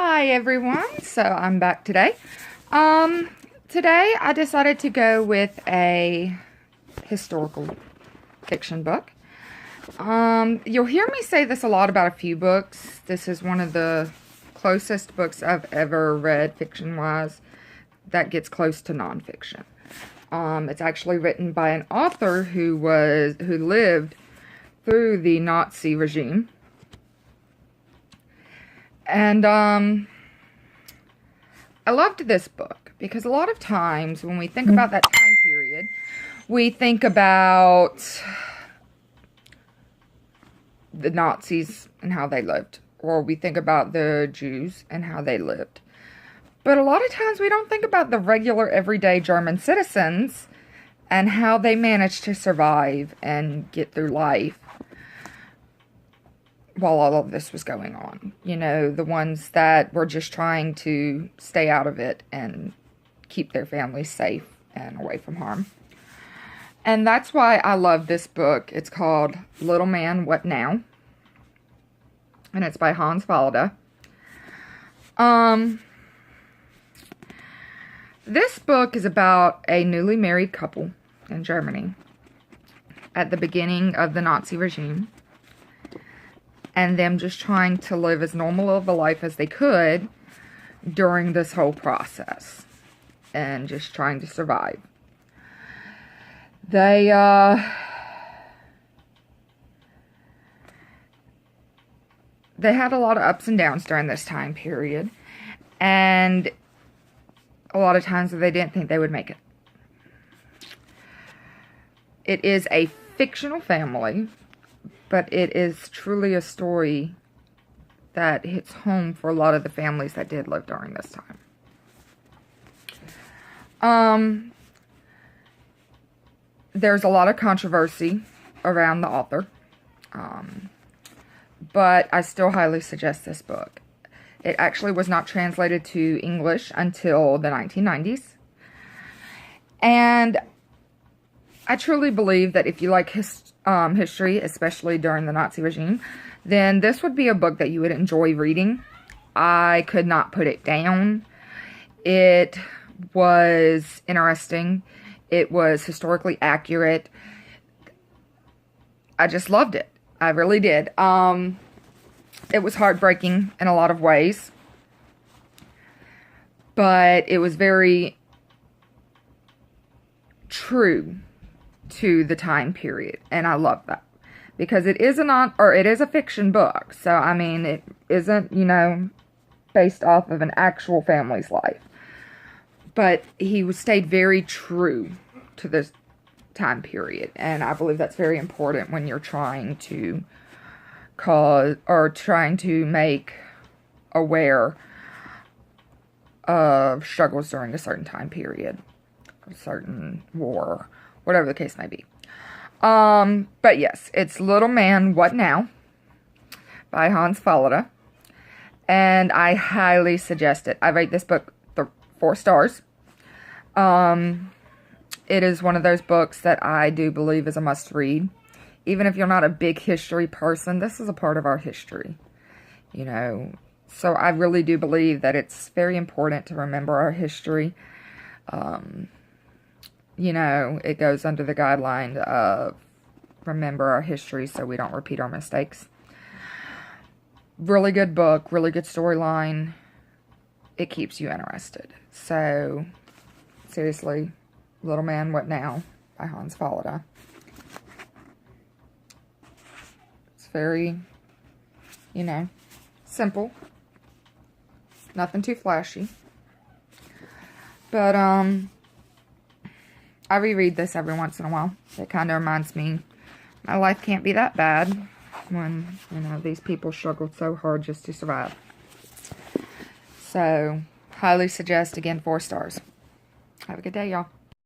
Hi everyone, so I'm back today. Today I decided to go with a historical fiction book. You'll hear me say this a lot about a few books. This is one of the closest books I've ever read fiction-wise that gets close to nonfiction. It's actually written by an author who lived through the Nazi regime. And I loved this book because a lot of times when we think about that time period, we think about the Nazis and how they lived, or we think about the Jews and how they lived. But a lot of times we don't think about the regular everyday German citizens and how they managed to survive and get through life while all of this was going on. You know, the ones that were just trying to stay out of it and keep their families safe and away from harm. And that's why I love this book. It's called Little Man, What Now? And it's by Hans Fallada. This book is about a newly married couple in Germany at the beginning of the Nazi regime, and them just trying to live as normal of a life as they could during this whole process, and just trying to survive. They had a lot of ups and downs during this time period, and a lot of times they didn't think they would make it. It is a fictional family, but it is truly a story that hits home for a lot of the families that did live during this time. There's a lot of controversy around the author, but I still highly suggest this book. It actually was not translated to English until the 1990s. And I truly believe that if you like history, especially during the Nazi regime, then this would be a book that you would enjoy reading. I could not put it down. It was interesting. It was historically accurate. I just loved it. I really did. It was heartbreaking in a lot of ways, but it was very true to the time period, and I love that because it is a fiction book. So I mean, it isn't, you know, based off of an actual family's life, but he stayed very true to this time period, and I believe that's very important when you're trying to make aware of struggles during a certain time period, a certain war, whatever the case may be. But yes, it's Little Man, What Now? By Hans Fallada. And I highly suggest it. I rate this book 4 stars. It is one of those books that I do believe is a must-read. Even if you're not a big history person, this is a part of our history. You know, so I really do believe that it's very important to remember our history. You know, it goes under the guideline of remember our history so we don't repeat our mistakes. Really good book, really good storyline. It keeps you interested. So, seriously, Little Man, What Now? By Hans Fallada. It's very, you know, simple. Nothing too flashy. But, I reread this every once in a while. It kind of reminds me, my life can't be that bad when, you know, these people struggled so hard just to survive. So, highly suggest, again, 4 stars. Have a good day, y'all.